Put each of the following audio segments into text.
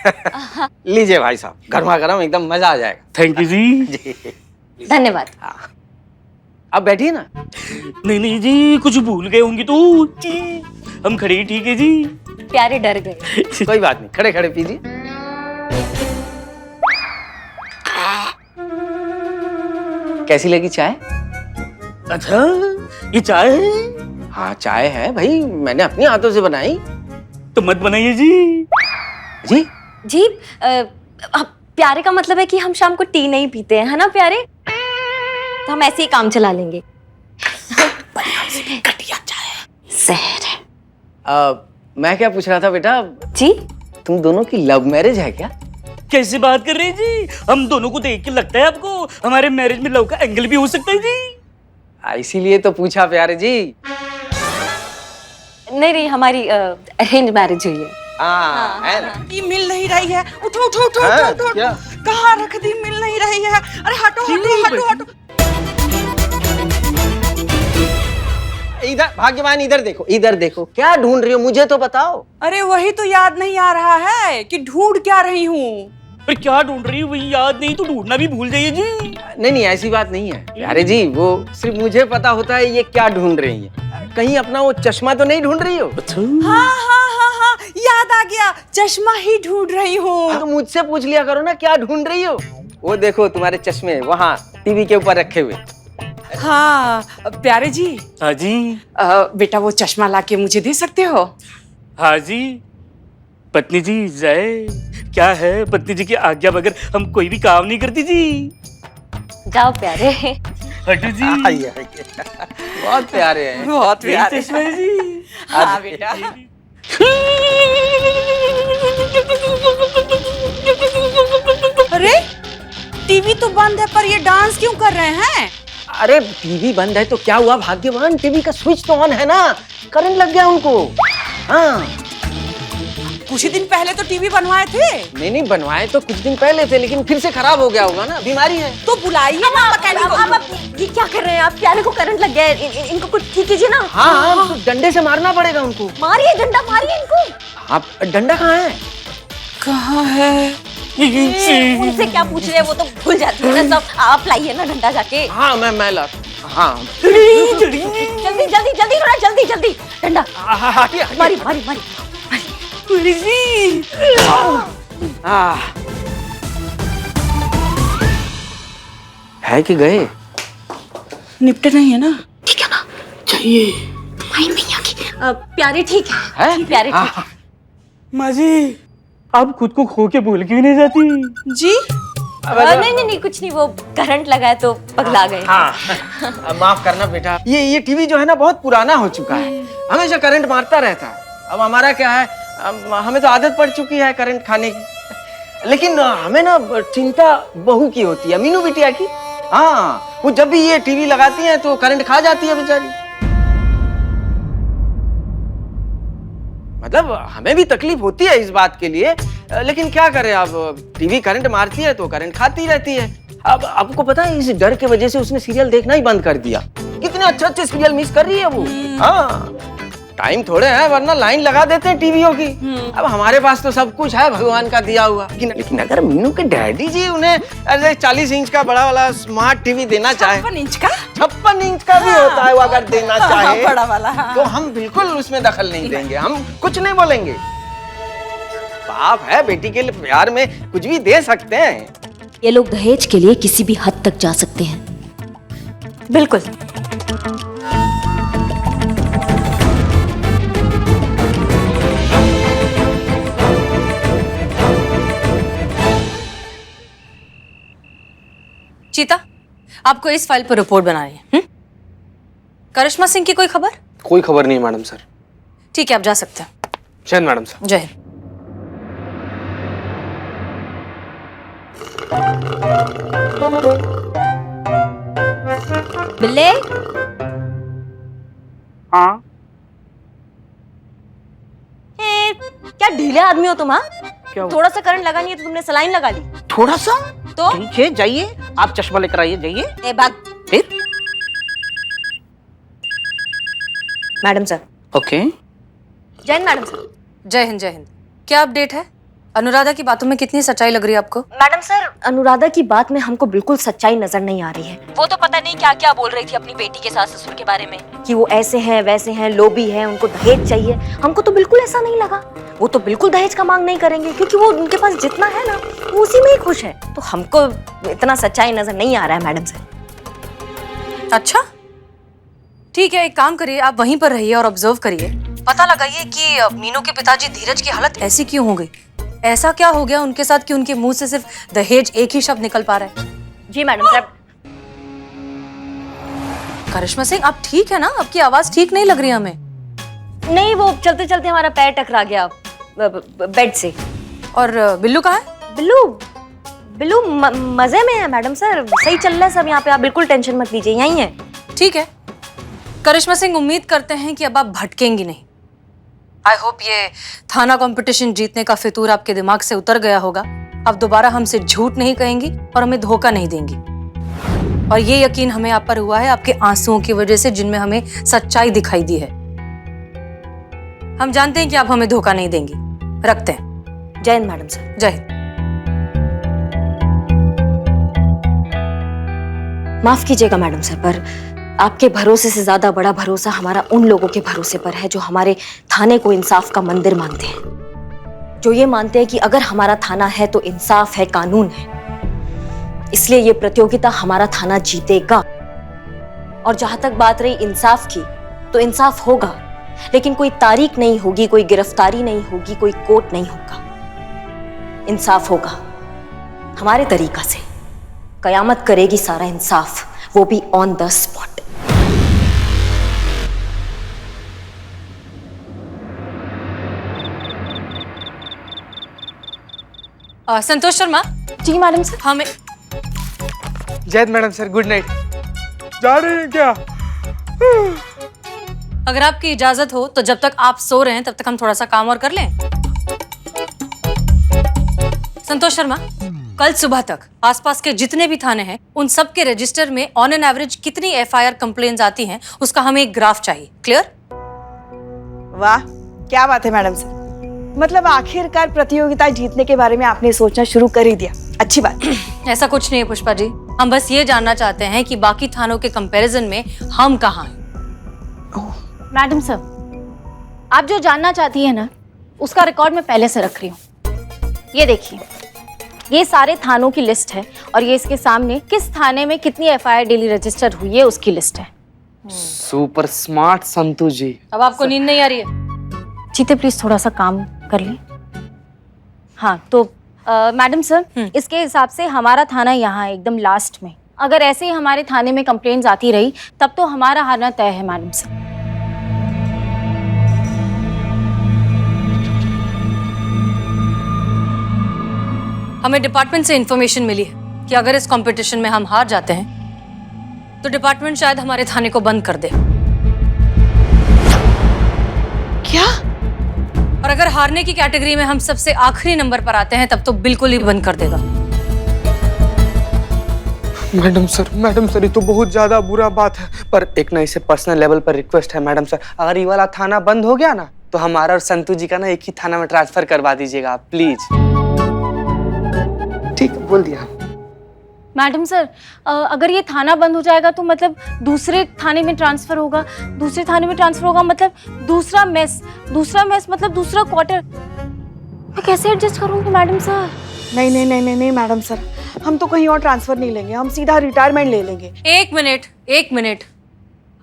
लीजिए भाई साहब, गर्मा गर्म एकदम मजा आ जाएगा। थैंक यू जी। जी धन्यवाद। हाँ, अब बैठिए ना। नहीं नहीं जी, कुछ भूल गए होंगे तो जी, हम खड़े ही ठीक है जी। प्यारे डर गए। कोई बात नहीं, खड़े खड़े पीजिए। कैसी लगी चाय? अच्छा, ये चाय है? हाँ चाय है भाई, मैंने अपने हाथों से बनाई। तो मत बनाइए जी। जी जी प्यारे का मतलब है कि हम शाम को टी नहीं पीते हैं, है ना प्यारे? तो हम ऐसे ही काम चला लेंगे। घटिया चाय। जहर है। मैं क्या पूछ रहा था बेटा, जी तुम दोनों की लव मैरिज है क्या? कैसे बात कर रहे हैं जी? हम दोनों को देख के लगता है आपको हमारे मैरिज में लव का एंगल भी हो सकता है जी? इसीलिए तो पूछा प्यारे जी। नहीं, हमारी अरेंज मैरिज हुई है। हाँ है ना? टी मिल नहीं रही है। उठो उठो उठो हाँ, उठो उठो। क्या? कहाँ रख दी? मिल नहीं रही है। अरे हटो हटो हटो हटो। इधर भाग्यवान, इधर देखो, इधर देखो, क्या ढूंढ रही हो मुझे तो बताओ। अरे वही तो याद नहीं आ रहा है कि ढूंढ क्या रही हूँ। पर क्या ढूंढ रही है वही याद नहीं तो ढूंढना भी भूल जाइए जी। नहीं ऐसी बात नहीं है प्यारे जी, वो सिर्फ मुझे पता होता है ये क्या ढूंढ रही है। कहीं अपना वो चश्मा तो नहीं ढूंढ रही हो? हाँ, याद आ गया, चश्मा ही ढूंढ रही हूँ। तो मुझसे पूछ लिया करो ना क्या ढूंढ रही हो। वो देखो तुम्हारे चश्मे वहाँ टीवी के ऊपर रखे हुए। हाँ प्यारे जी। हाँ जी। बेटा वो चश्मा लाके मुझे दे सकते हो? हाँ जी। पत्नी जी जाए क्या है, पत्नी जी की आज्ञा बगैर हम कोई भी काम नहीं करती जी। जाओ प्यारे। हटू जी। आइए, बहुत प्यारे हैं। बहुत यही प्यारे। चश्मा है जी। हाँ बेटा। अरे टीवी तो बंद है पर ये डांस क्यों कर रहे हैं? अरे टीवी बंद है तो क्या हुआ भाग्यवान, टीवी का स्विच तो ऑन है ना, करंट लग गया उनको। हाँ कुछ ही दिन पहले तो टीवी बनवाए थे। नहीं बनवाए तो कुछ दिन पहले थे, लेकिन फिर से खराब हो गया होगा ना, बीमारी है। तो बुलाइए ना मैकेनिक को। अब ये क्या कर रहे हैं आप? प्यारे को करंट लग गया है, इनको कुछ ठीक कीजिए ना। हाँ तो डंडे से मारना पड़ेगा उनको। मारिए डंडा, मारिए इनको। आप डंडा कहाँ है? कहाँ है? उनसे क्या पूछ रहे हैं, वो तो भूल जाती है ना सब। आप लाइए ना डंडा जाके। हाँ मैं ला। हाँ जल्दी जल्दी जल्दी थोड़ा जल्दी जल्दी डंडा। हटिए मारी मारी मारी। है कि गए? निपटे नहीं है ना? ठीक है ना? चाहिए माइन नहीं आगे। प्यारे ठीक है? प्यारे ठीक है। माँ जी, आप खुद को खो के भूल क्यों नहीं जाती जी? नहीं कुछ नहीं, वो करंट लगा है तो पगला गए। हाँ माफ करना बेटा, ये टीवी जो है ना बहुत पुराना हो चुका है, हमेशा करंट मारता रहता है। अब हमारा क्या है, हमें तो आदत पड़ चुकी है करंट खाने की, लेकिन हमें ना चिंता बहू की होती है, मीनू बिटिया की। हाँ वो जब भी ये टीवी लगाती है तो करंट खा जाती है बेचारी। मतलब हमें भी तकलीफ होती है इस बात के लिए, लेकिन क्या करें, अब टीवी करंट मारती है तो करंट खाती रहती है। अब आपको पता है इस डर के वजह से उसने सीरियल देखना ही बंद कर दिया। कितने अच्छे अच्छे सीरियल मिस कर रही है वो। हाँ टाइम थोड़े है, वरना लाइन लगा देते हैं टीवीओ की। अब हमारे पास तो सब कुछ है भगवान का दिया हुआ, लेकिन अगर मीनू के डैडी जी उन्हें ऐसे 40 इंच का बड़ा वाला स्मार्ट टीवी देना चाहे, 56 इंच का? 56 इंच का भी होता है वो, अगर देना चाहे बड़ा वाला, हाँ। तो हम बिल्कुल उसमें दखल नहीं देंगे, हम कुछ नहीं बोलेंगे। बाप है बेटी के लिए प्यार में कुछ भी दे सकते हैं। ये लोग दहेज के लिए किसी भी हद तक जा सकते हैं। बिल्कुल। चीता, आपको इस फाइल पर रिपोर्ट बनानी है। करिश्मा सिंह की कोई खबर? कोई खबर नहीं मैडम सर। ठीक है, आप जा सकते हैं। जय हिंद मैडम सर। जय हिंद। बिल्ले। हाँ क्या ढीले आदमी हो तुम? हाँ थोड़ा सा करंट लगा नहीं है तो तुमने सलाइन लगा ली। थोड़ा सा तो ठीक है, जाइए आप चश्मा लेकर आइए, जाइए। ए भाग। फिर मैडम सर। ओके। जय हिंद मैडम सर। जय हिंद जय हिंद। क्या अपडेट है? अनुराधा की बातों में कितनी सच्चाई लग रही है आपको? मैडम सर, अनुराधा की बात में हमको बिल्कुल सच्चाई नजर नहीं आ रही है। वो तो पता नहीं क्या क्या बोल रही थी अपनी बेटी के सास ससुर के बारे में, कि वो ऐसे हैं वैसे हैं, लोभी हैं, उनको दहेज चाहिए। हमको तो बिल्कुल ऐसा नहीं लगा। वो तो बिल्कुल दहेज का मांग नहीं करेंगे, क्योंकि वो उनके पास जितना है ना वो उसी में ही खुश है। तो हमको इतना सच्चाई नजर नहीं आ रहा है मैडम सर। अच्छा ठीक है, एक काम करिए, आप वहीं पर रहिए और ऑब्जर्व करिए। पता लगाइए कि मीनू के पिताजी धीरज की हालत ऐसी क्यों हो गई। ऐसा क्या हो गया उनके साथ कि उनके मुंह से सिर्फ दहेज एक ही शब्द निकल पा रहा है। जी मैडम साहब। करिश्मा सिंह, आप ठीक है ना? आपकी आवाज ठीक नहीं लग रही हमें। नहीं, वो चलते चलते हमारा पैर टकरा गया बेड से। और बिल्लू कहाँ है? बिल्लू बिल्लू मजे में है मैडम सर, सही चल रहा है सब यहाँ पे, आप बिल्कुल टेंशन मत लीजिए, यहीं है। ठीक है करिश्मा सिंह, उम्मीद करते हैं कि अब आप भटकेंगी नहीं। आई होप ये थाना कंपटीशन जीतने का फितूर आपके दिमाग से उतर गया होगा। अब दोबारा हमसे झूठ नहीं कहेंगी और हमें धोखा नहीं देंगी। और ये यकीन हमें आप पर हुआ है आपके आंसुओं की वजह से, जिनमें हमें सच्चाई दिखाई दी है। हम जानते हैं कि आप हमें धोखा नहीं देंगी। रखते हैं। जय हिंद मैडम सर। जय हिंद। माफ कीजिएगा मैडम सर, पर आपके भरोसे से ज्यादा बड़ा भरोसा हमारा उन लोगों के भरोसे पर है जो हमारे थाने को इंसाफ का मंदिर मानते हैं, जो ये मानते हैं कि अगर हमारा थाना है तो इंसाफ है, कानून है। इसलिए ये प्रतियोगिता हमारा थाना जीतेगा। और जहां तक बात रही इंसाफ की, तो इंसाफ होगा, लेकिन कोई तारीख नहीं होगी, कोई गिरफ्तारी नहीं होगी, कोई कोर्ट नहीं होगा। इंसाफ होगा हमारे तरीका से। कयामत करेगी सारा इंसाफ, वो भी on the spot. Santosh Sharma. जी मैडम सर। हमें जय मैडम सर, गुड नाइट। जा रहे हैं क्या? अगर आपकी इजाजत हो तो जब तक आप सो रहे हैं तब तक हम थोड़ा सा काम और कर लें। संतोष शर्मा, कल सुबह तक आसपास के जितने भी थाने हैं उन सब के रजिस्टर में ऑन एन एवरेज कितनी एफआईआर कंप्लेंट्स आती हैं उसका हमें एक ग्राफ चाहिए। क्लियर? वाह, क्या बात है मैडम सर। मतलब आखिरकार प्रतियोगिता जीतने के बारे में आपने सोचना शुरू कर ही दिया। अच्छी बात। ऐसा कुछ नहीं है पुष्पा जी, हम बस ये जानना चाहते हैं कि बाकी थानों के कंपैरिजन में हम कहाँ हैं। मैडम सर, आप जो जानना चाहती है ना उसका रिकॉर्ड मैं पहले से रख रही हूँ। ये देखिए, ये सारे थानों की लिस्ट है और ये इसके सामने किस थाने में कितनी एफआईआर डेली रजिस्टर हुई है उसकी लिस्ट है। सुपर स्मार्ट संतू जी। अब आपको नींद नहीं आ रही है? चीते प्लीज थोड़ा सा काम कर ली। हाँ तो मैडम सर, इसके हिसाब से हमारा थाना यहाँ है एकदम लास्ट में। अगर ऐसे ही हमारे थाने में कंप्लेंट्स आती रही तब तो हमारा हारना तय है मैडम सर। हमें डिपार्टमेंट से इंफॉर्मेशन मिली है कि अगर इस कंपटीशन में हम हार जाते हैं तो डिपार्टमेंट शायद हमारे थाने को बंद कर दे। क्या? और अगर हारने की कैटेगरी में हम सबसे आखिरी नंबर पर आते हैं तब तो बिल्कुल ही बंद कर देगा। मैडम सर, ये तो बहुत ज्यादा बुरा बात है। पर एक ना इसे पर्सनल लेवल पर रिक्वेस्ट है मैडम सर, अगर ये वाला थाना बंद हो गया ना तो हमारा और संतू जी का ना एक ही थाना में ट्रांसफर करवा दीजिएगा आप, प्लीज। ठीक, बोल दिया। मैडम सर, अगर ये थाना बंद हो जाएगा तो मतलब दूसरे थाने में ट्रांसफर होगा, दूसरे थाने में ट्रांसफर होगा मतलब दूसरा मेस मतलब दूसरा क्वार्टर। मैं कैसे एडजस्ट करूंगी मैडम सर? नहीं मैडम सर, हम तो कहीं और ट्रांसफर नहीं लेंगे, हम सीधा रिटायरमेंट ले लेंगे। एक मिनट,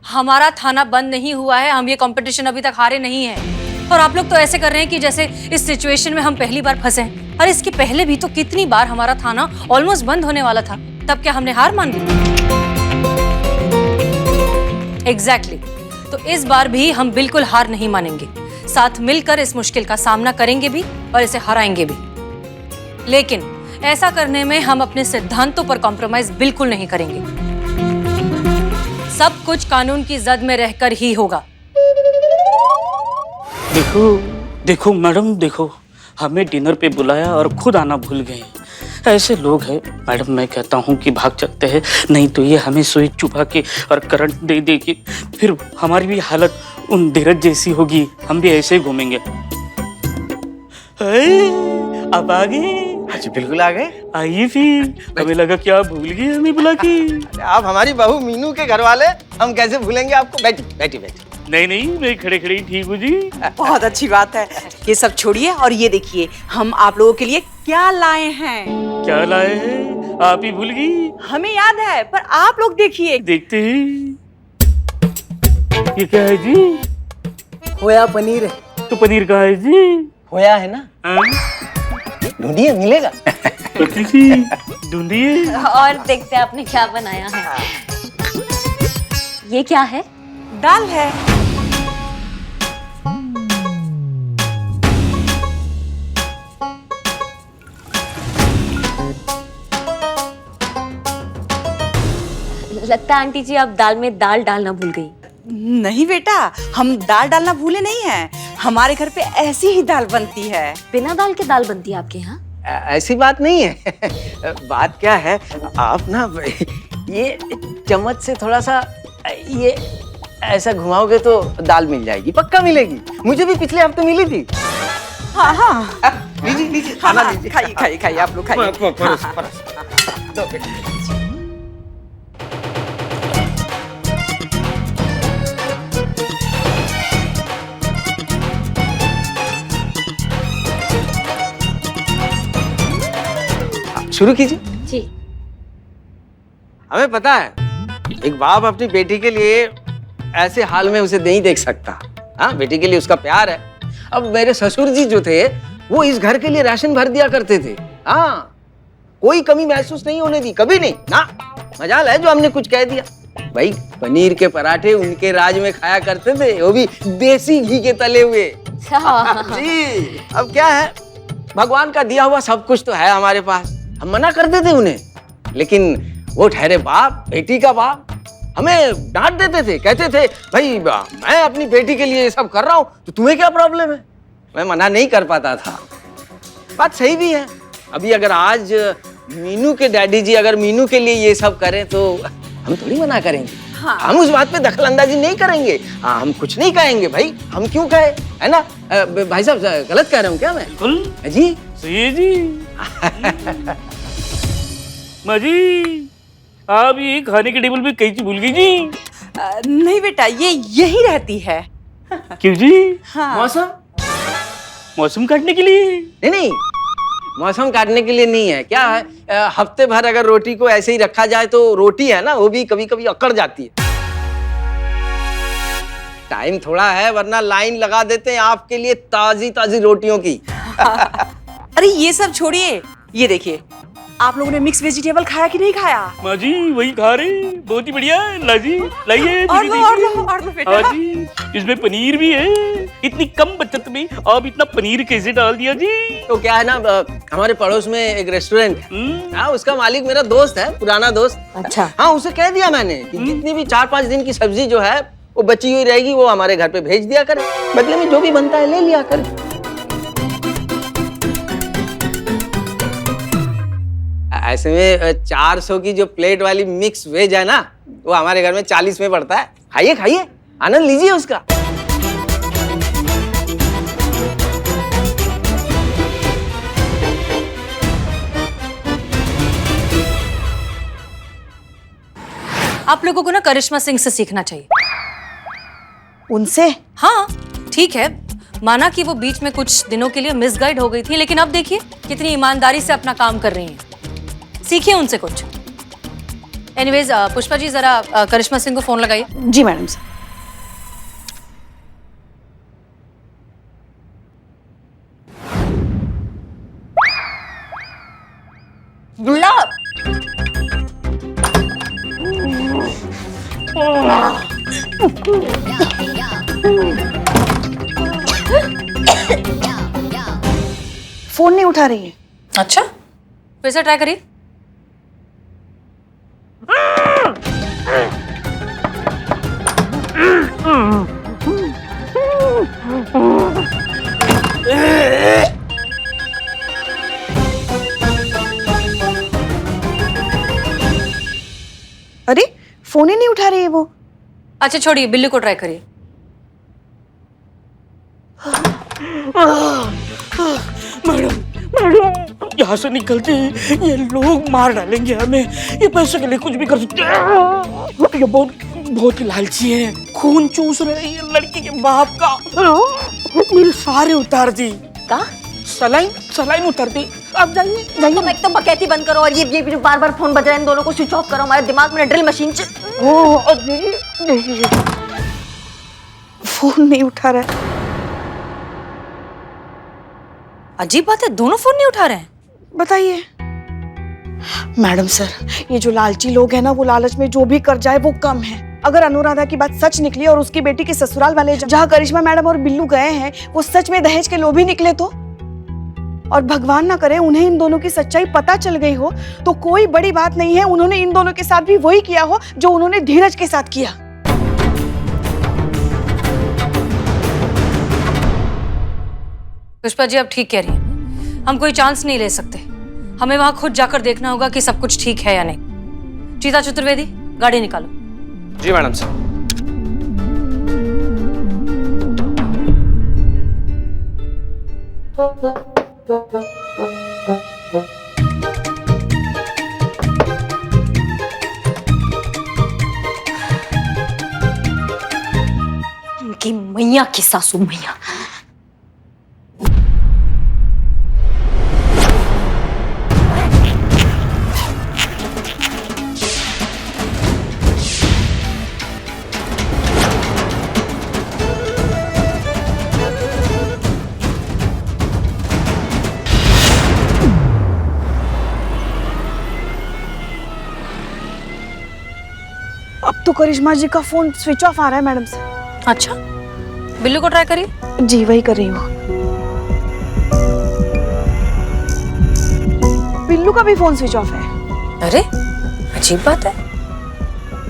हमारा थाना बंद नहीं हुआ है, हम ये कंपटीशन अभी तक हारे नहीं हैं। और आप लोग तो ऐसे कर रहे हैं कि जैसे इस सिचुएशन में हम पहली बार फंसे हैं। और इसके पहले भी तो कितनी बार हमारा थाना ऑलमोस्ट बंद होने वाला था, तब क्या हमने हार मान ली? एग्जैक्टली। तो इस बार भी हम बिल्कुल हार नहीं मानेंगे, साथ मिलकर इस मुश्किल का सामना करेंगे भी और इसे हराएंगे भी। लेकिन ऐसा करने में हम अपने सिद्धांतों पर कॉम्प्रोमाइज बिल्कुल नहीं करेंगे। सब कुछ कानून की जद में रहकर ही होगा। देखो मैडम, देखो हमें डिनर पे बुलाया और खुद आना भूल गए। ऐसे लोग हैं मैडम, मैं कहता हूँ कि भाग सकते हैं, नहीं तो ये हमें स्विच चुपा के और करंट दे दे के फिर हमारी भी हालत उन धीरज जैसी होगी, हम भी ऐसे ही घूमेंगे। आप आ गए? हाँ जी बिल्कुल आ गए। आइए फिर, हमें लगा क्या आप भूल गए हमें बुला के। अरे आप हमारी बहू मीनू के घर वाले, हम कैसे भूलेंगे आपको। बैठी बैठी बैठी। नहीं नहीं, मैं खड़े खड़े ही ठीक हूँ जी। बहुत अच्छी बात है। ये सब छोड़िए और ये देखिए हम आप लोगों के लिए क्या लाए हैं। क्या लाए हैं? आप ही भूल गई। हमें याद है पर आप लोग देखिए। देखते हैं। ये क्या है जी? खोया पनीर है। तो पनीर कहाँ है जी? खोया है ना, हाँ? ढूंढिए मिलेगा। पति जी ढूंढिए। और देखते हैं आपने क्या बनाया है। ये क्या है? दाल है। लगता है आंटी जी आप दाल में दाल डालना भूल गई। नहीं बेटा, हम दाल डालना भूले नहीं हैं। हमारे घर पे ऐसी ही दाल बनती है। बिना दाल के दाल बनती है आपके यहाँ? ऐसी बात नहीं है। बात क्या है, आप ना ये चम्मच से थोड़ा सा ये ऐसा घुमाओगे तो दाल मिल जाएगी, पक्का मिलेगी। मुझे भी पिछले हफ्ते मिली थी। हाँ हाँ लीजिए लीजिए, हाँ, खाना हाँ, लीजिए। खाइए खाइए खाइए, आप लोग खाइए। परस, परस। दो बेटा। शुरू कीजिए। जी। हमें पता है एक बाप अपनी बेटी के लिए ऐसे हाल में उसे नहीं देख सकता। हाँ, बेटी के लिए उसका प्यार है। अब मेरे ससुर जी जो थे वो इस घर के लिए राशन भर दिया करते थे। हाँ, कोई कमी महसूस नहीं होने दी, कभी नहीं ना। मजाल है जो हमने कुछ कह दिया। भाई पनीर के पराठे उनके राज में खाया करते थे, वो भी देसी घी के तले हुए। जी, अब क्या है, भगवान का दिया हुआ सब कुछ तो है हमारे पास। हम मना करते थे उन्हें, लेकिन वो ठहरे बाप, बेटी का बाप, हमें डांट देते थे। कहते थे भाई मैं अपनी बेटी के लिए ये सब कर रहा हूँ तो तुम्हें क्या प्रॉब्लम है। मैं मना नहीं कर पाता था। बात सही भी है। अभी अगर आज मीनू के डैडी जी अगर मीनू के लिए ये सब करें तो हम थोड़ी मना करेंगे। हाँ। हम उस बात पे दखल अंदाजी नहीं करेंगे। हाँ, हम कुछ नहीं कहेंगे भाई, हम क्यों कहे, है ना। भाई साहब गलत कह रहा हूँ क्या मैं? बिल्कुल जी सही जी। माँ जी, आप ये खाने के टेबल पे कई चीज भूल गई जी। नहीं बेटा, ये यही रहती है। क्यों जी? हाँ। मौसम मौसम काटने के लिए? नहीं नहीं, मौसम काटने के लिए नहीं है। क्या है, हफ्ते भर अगर रोटी को ऐसे ही रखा जाए तो रोटी है ना वो भी कभी कभी अकड़ जाती है। टाइम थोड़ा है, वरना लाइन लगा देते हैं आपके लिए ताजी ताजी रोटियों की। अरे ये सब छोड़िए, ये देखिए आप लोगों ने मिक्स वेजिटेबल खाया कि नहीं खाया? माँ जी वही खा रहे, बहुत ही बढ़िया। लाजी लाइए। और लो बेटा। हाँ जी, इसमें पनीर भी है। इतनी कम बचत में आप इतना पनीर कैसे डाल दिया जी? तो क्या है ना, हमारे पड़ोस में एक रेस्टोरेंट है। हाँ, उसका मालिक मेरा दोस्त है, पुराना दोस्त। अच्छा। हाँ, उसे कह दिया मैंने कि जितनी भी 4-5 दिन की सब्जी जो है वो बची हुई रहेगी, वो हमारे घर पे भेज दिया करे, बदले में जो भी बनता है ले लिया करे। ऐसे में 400 की जो प्लेट वाली मिक्स वेज है ना, वो हमारे घर में 40 में पड़ता है। खाइए खाइए, आनंद लीजिए उसका। आप लोगों को ना करिश्मा सिंह से सीखना चाहिए। उनसे? हाँ ठीक है, माना कि वो बीच में कुछ दिनों के लिए मिसगाइड हो गई थी, लेकिन अब देखिए कितनी ईमानदारी से अपना काम कर रही हैं। सीखिए उनसे कुछ। एनीवेज पुष्पा जी जरा करिश्मा सिंह को फोन लगाइए। जी मैडम सर। गुलाब। फोन नहीं उठा रही है। अच्छा, फिर से ट्राई करिए। अरे फोन ही नहीं उठा रही है वो। अच्छा छोड़िए, बिल्ली को ट्राई करिए। मैडम यहाँ से निकलते ही ये लोग मार डालेंगे हमें। ये पैसे के लिए कुछ भी कर सकते हैं। ये बहुत ही लालची है, खून चूस रहे हैं ये लड़की के बाप का। मेरे सारे उतार दी। का सलाइन उतार दी। आप जाइए तुम एक तो बकैती बंद करो और ये बार बार फोन बज रहे हैं, इन दोनों को स्विच ऑफ करो। हमारे दिमाग में ड्रिल मशीन फोन नहीं उठा रहा है। अजीब बात है, दोनों फोन नहीं उठा रहे हैं। बताइए मैडम सर, ये जो लालची लोग हैं ना, वो लालच में जो भी कर जाए वो कम है। अगर अनुराधा की बात सच निकली और उसकी बेटी के ससुराल वाले जहाँ करिश्मा मैडम और बिल्लू गए हैं वो सच में दहेज के लोभी निकले तो, और भगवान ना करे उन्हें इन दोनों की सच्चाई पता चल गई हो तो कोई बड़ी बात नहीं है, उन्होंने इन दोनों के साथ भी वही किया हो जो उन्होंने धीरज के साथ किया। पुष्पा जी आप ठीक कह रही हैं, हम कोई चांस नहीं ले सकते। हमें वहां खुद जाकर देखना होगा कि सब कुछ ठीक है या नहीं। चीता चतुर्वेदी गाड़ी निकालो। जी मैडम सर। इनकी मैया की सासू मैया। अब तो करिश्मा जी का फोन स्विच ऑफ आ रहा है मैडम सर। अच्छा, बिल्लू को ट्राई करिए। जी वही कर रही हूँ। बिल्लू का भी फोन स्विच ऑफ है। अरे अजीब बात है।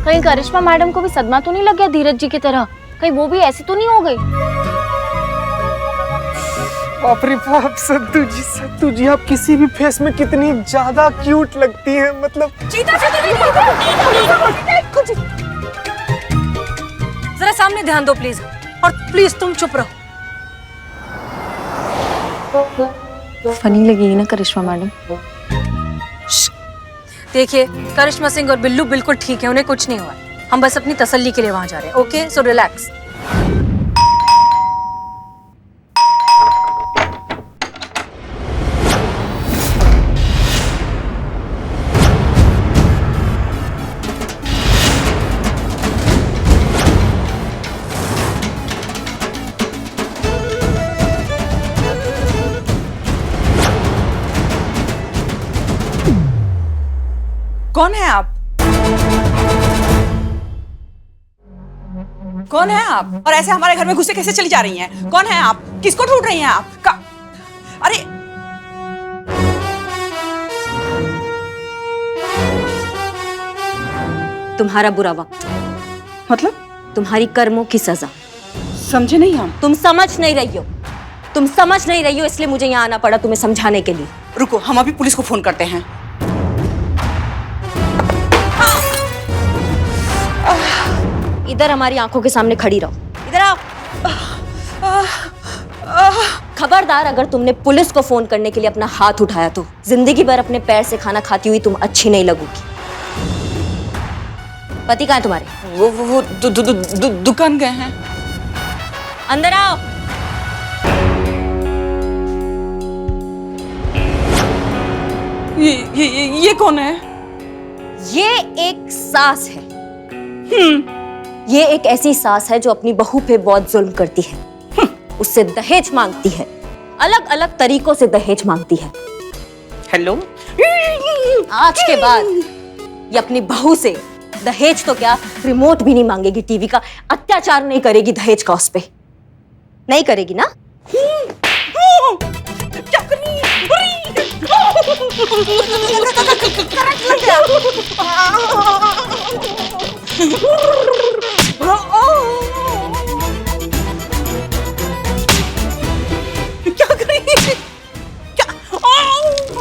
कहीं करिश्मा मैडम को भी सदमा तो नहीं लग गया धीरज जी की तरह? कहीं वो भी ऐसी तो नहीं हो गई? बाप रे बाप, सत्तू जी आप किसी भी फेस में कितनी ज्यादा क्यूट लगती हैं। मतलब जरा सामने ध्यान दो प्लीज, और प्लीज तुम चुप रहो। फनी लगेगी ना करिश्मा मैडम? देखिए करिश्मा सिंह और बिल्लू बिल्कुल ठीक है, उन्हें कुछ नहीं हुआ। हम बस अपनी तसल्ली के लिए वहां जा रहे हैं। Okay, so relax. कौन है आप? कौन है आप? और ऐसे हमारे घर में घुसे कैसे चली जा रही हैं? कौन है आप? किसको ढूंढ रही हैं आप? अरे तुम्हारा बुरा वक्त, मतलब तुम्हारी कर्मों की सजा। समझे नहीं हम। तुम समझ नहीं रही हो, इसलिए मुझे यहाँ आना पड़ा तुम्हें समझाने के लिए। रुको, हम अभी पुलिस को फोन करते हैं। इधर हमारी आंखों के सामने खड़ी रहो। इधर आओ। खबरदार, अगर तुमने पुलिस को फोन करने के लिए अपना हाथ उठाया तो जिंदगी भर अपने पैर से खाना खाती हुई तुम अच्छी नहीं लगोगी। पति कहाँ है तुम्हारे? वो दुकान गए हैं। अंदर आओ। ये कौन है? ये एक सास है। ये एक ऐसी सास है जो अपनी बहू पे बहुत जुल्म करती है। उससे दहेज मांगती है, अलग अलग तरीकों से दहेज मांगती है। हेलो, आज के बाद ये अपनी बहू से दहेज तो क्या, रिमोट भी नहीं मांगेगी टीवी का, अत्याचार नहीं करेगी दहेज का उस पे। नहीं करेगी ना? क्या कर रही है? क्या कर रही है?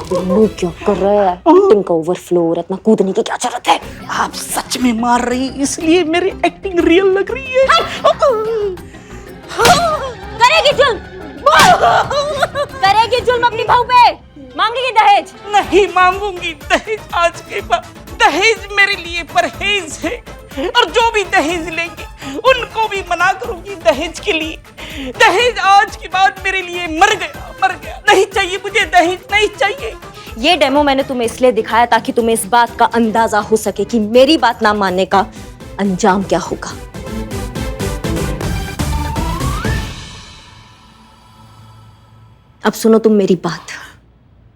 बिल्लू क्या कर रहा है? एक्टिंग का ओवरफ्लो, और इतना कूदने की क्या जरूरत है? आप सच में मार रही, इसलिए मेरी एक्टिंग रियल लग रही है। करेगी जुल्म, करेगी जुल्म अपनी बहू पे। दहेज। नहीं मांगूंगी दहेज आज के बाद। दहेज मेरे लिए परहेज है, और जो भी दहेज लेंगे उनको भी मना करूंगी दहेज के लिए। दहेज आज के बाद मेरे लिए मर गया, मर गया। नहीं चाहिए मुझे दहेज, नहीं चाहिए। ये डेमो मैंने तुम्हें इसलिए दिखाया ताकि तुम्हें इस बात का अंदाजा हो सके कि मेरी बात ना मानने का अंजाम क्या होगा। अब सुनो तुम मेरी बात।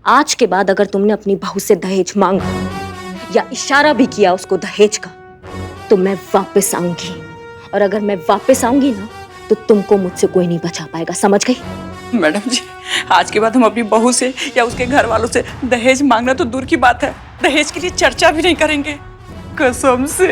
आज के बाद अगर तुमने अपनी बहू से दहेज मांगा या इशारा भी किया उसको दहेज का, तो मैं वापस आऊंगी, और अगर मैं वापस आऊंगी ना तो तुमको मुझसे कोई नहीं बचा पाएगा, समझ गई? मैडम जी, आज के बाद हम अपनी बहू से या उसके घर वालों से दहेज मांगना तो दूर की बात है, दहेज के लिए चर्चा भी नहीं करेंगे, कसम से।